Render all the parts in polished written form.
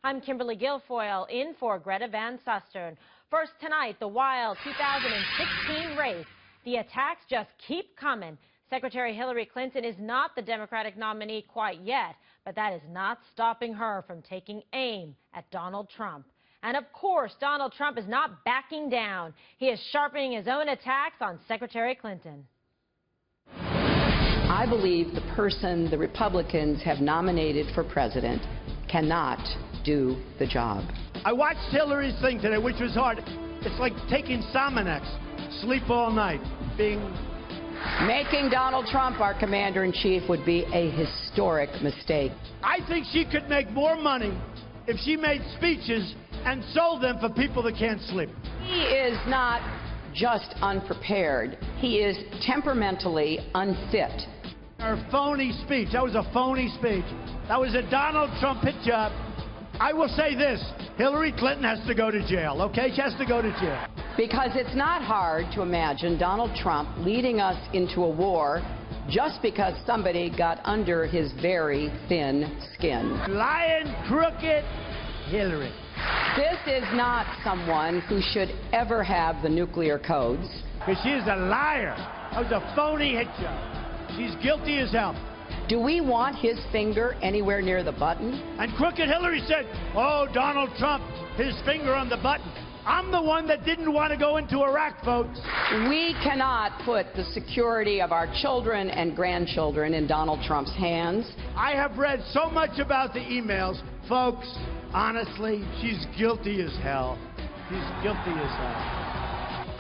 I'm Kimberly Guilfoyle in for Greta Van Susteren. First tonight, the wild 2016 race. The attacks just keep coming. Secretary Hillary Clinton is not the Democratic nominee quite yet, but that is not stopping her from taking aim at Donald Trump. And of course, Donald Trump is not backing down. He is sharpening his own attacks on Secretary Clinton. I believe the person the Republicans have nominated for president cannot do the job. I watched Hillary's thing today, which was hard. It's like taking Sominex, sleep all night, Making Donald Trump our commander-in-chief would be a historic mistake. I think she could make more money if she made speeches and sold them for people that can't sleep. He is not just unprepared. He is temperamentally unfit. Her phony speech, that was a phony speech. That was a Donald Trump hit job. I will say this, Hillary Clinton has to go to jail, okay? She has to go to jail. Because it's not hard to imagine Donald Trump leading us into a war just because somebody got under his very thin skin. Lying, crooked Hillary. This is not someone who should ever have the nuclear codes. Because she is a liar. That was a phony hit job. She's guilty as hell. Do we want his finger anywhere near the button? And crooked Hillary said, oh, Donald Trump, his finger on the button. I'm the one that didn't want to go into Iraq, folks. We cannot put the security of our children and grandchildren in Donald Trump's hands. I have read so much about the emails. Folks, honestly, she's guilty as hell. She's guilty as hell.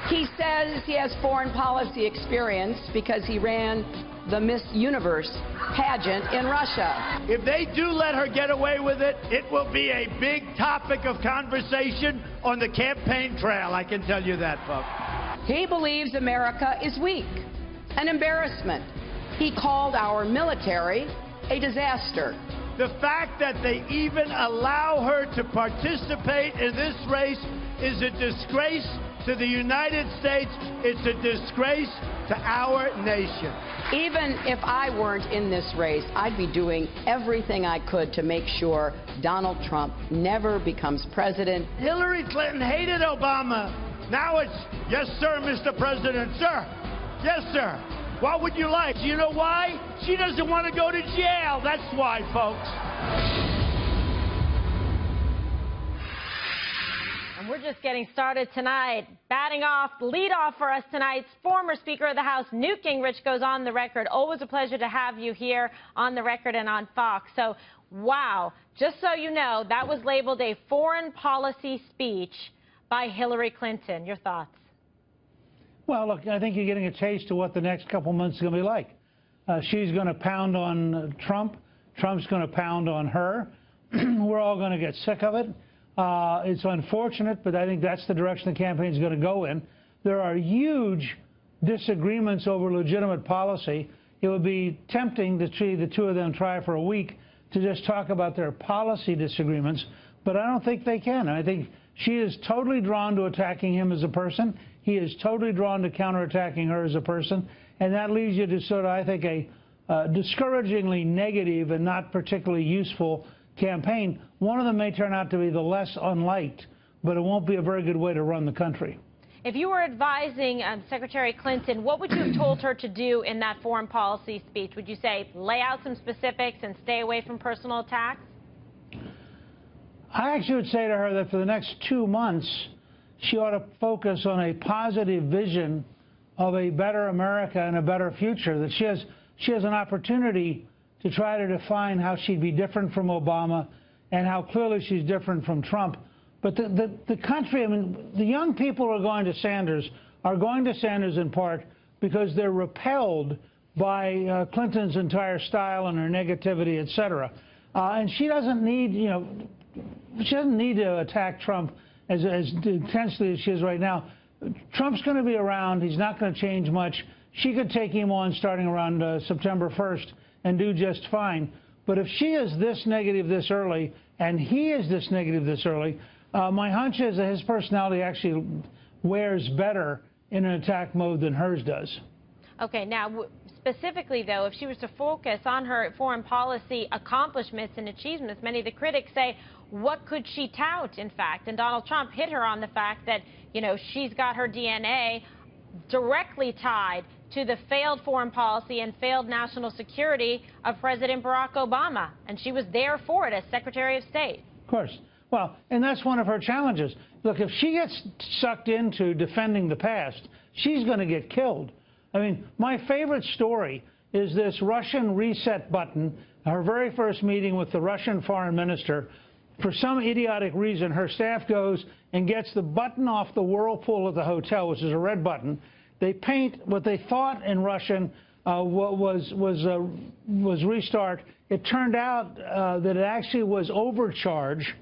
He says he has foreign policy experience because he ran the Miss Universe pageant in Russia. If they do let her get away with it, it will be a big topic of conversation on the campaign trail, I can tell you that, folks. He believes America is weak, an embarrassment. He called our military a disaster. The fact that they even allow her to participate in this race is a disgrace to the United States. It's a disgrace to our nation. Even if I weren't in this race, I'd be doing everything I could to make sure Donald Trump never becomes president. Hillary Clinton hated Obama. Now it's, yes, sir, Mr. President, sir. Yes, sir. What would you like? Do you know why? She doesn't want to go to jail. That's why, folks. And we're just getting started tonight. Batting off, lead off for us tonight, former Speaker of the House Newt Gingrich goes on the record. Always a pleasure to have you here on the record and on Fox. So, wow, just so you know, that was labeled a foreign policy speech by Hillary Clinton. Your thoughts? Well, look, I think you're getting a taste of what the next couple months is going to be like. She's going to pound on Trump. Trump's going to pound on her. We're all going to get sick of it. It's unfortunate, but I think that's the direction the campaign is going to go in. There are huge disagreements over legitimate policy. It would be tempting to see the two of them try for a week to just talk about their policy disagreements, but I don't think they can. I think she is totally drawn to attacking him as a person. He is totally drawn to counterattacking her as a person, and that leads you to sort of, I think, a discouragingly negative and not particularly useful campaign. One of them may turn out to be the less unliked, but it won't be a very good way to run the country. If you were advising Secretary Clinton, what would you have told her to do in that foreign policy speech? Would you say lay out some specifics and stay away from personal attacks? I actually would say to her that for the next 2 months, she ought to focus on a positive vision of a better America and a better future, that she has an opportunity to try to define how she'd be different from Obama and how clearly she's different from Trump. But the country, I mean, the young people who are going to Sanders in part because they're repelled by Clinton's entire style and her negativity, et cetera. And she doesn't need, she doesn't need to attack Trump as intensely as she is right now. Trump's going to be around. He's not going to change much. She could take him on starting around September 1st and do just fine. But if she is this negative this early and he is this negative this early, my hunch is that his personality actually wears better in an attack mode than hers does. Okay, now, specifically, though, if she was to focus on her foreign policy accomplishments and achievements, many of the critics say, what could she tout, in fact? And Donald Trump hit her on the fact that, you know, she's got her DNA directly tied to the failed foreign policy and failed national security of President Barack Obama. And she was there for it as Secretary of State. Of course. Well, and that's one of her challenges. Look, if she gets sucked into defending the past, she's going to get killed. I mean, my favorite story is this Russian reset button, her very first meeting with the Russian foreign minister. For some idiotic reason, her staff goes and gets the button off the whirlpool of the hotel, which is a red button. They paint what they thought in Russian was restart. It turned out that it actually was overcharge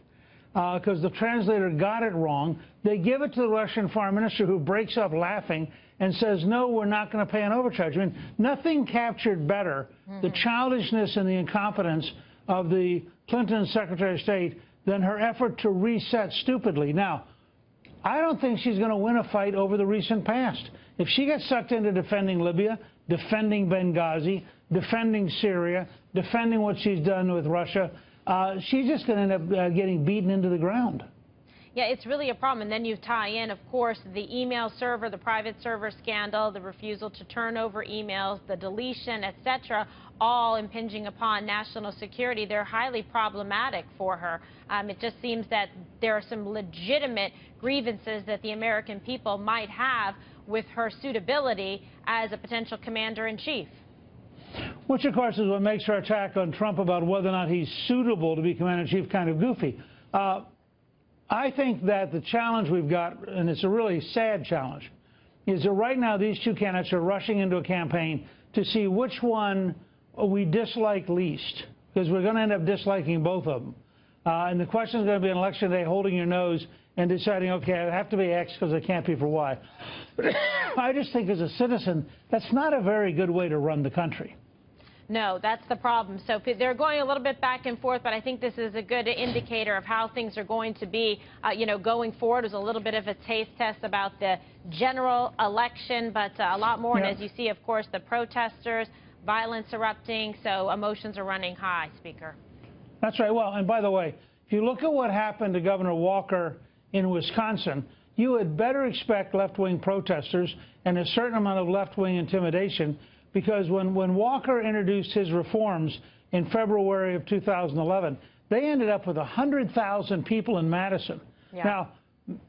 because the translator got it wrong. They give it to the Russian foreign minister, who breaks up laughing and says, no, we're not going to pay an overcharge. I mean, nothing captured better the childishness and the incompetence of the Clinton Secretary of State than her effort to reset stupidly. Now, I don't think she's going to win a fight over the recent past. If she gets sucked into defending Libya, defending Benghazi, defending Syria, defending what she's done with Russia, she's just going to end up getting beaten into the ground. Yeah, it's really a problem. And then you tie in, of course, the email server, the private server scandal, the refusal to turn over emails, the deletion, etc., all impinging upon national security. They're highly problematic for her. It just seems that there are some legitimate grievances that the American people might have with her suitability as a potential commander-in-chief. Which, of course, is what makes her attack on Trump about whether or not he's suitable to be commander-in-chief kind of goofy. I think that the challenge we've got, and it's a really sad challenge, is that right now these two candidates are rushing into a campaign to see which one we dislike least, because we're going to end up disliking both of them. And the question is going to be on Election Day, holding your nose and deciding, okay, I have to be X because I can't be for Y. But I just think as a citizen, that's not a very good way to run the country. No, that's the problem. So they're going a little bit back and forth, but I think this is a good indicator of how things are going to be, you know, going forward. There's a little bit of a taste test about the general election, but a lot more. Yeah. And as you see, of course, the protesters, violence erupting, so emotions are running high, Speaker. That's right. Well, and by the way, if you look at what happened to Governor Walker in Wisconsin, you had better expect left-wing protesters and a certain amount of left-wing intimidation, because when Walker introduced his reforms in February of 2011, they ended up with 100,000 people in Madison. Yeah. Now,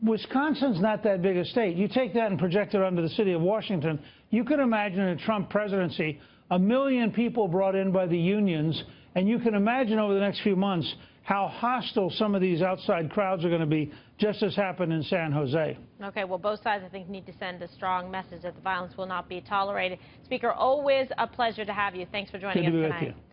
Wisconsin's not that big a state. You take that and project it onto the city of Washington, you could imagine in a Trump presidency 1 million people brought in by the unions, and you can imagine over the next few months how hostile some of these outside crowds are going to be, just as happened in San Jose. Okay, well, both sides, I think, need to send a strong message that the violence will not be tolerated. Speaker, always a pleasure to have you. Thanks for joining us tonight. Good to be with you.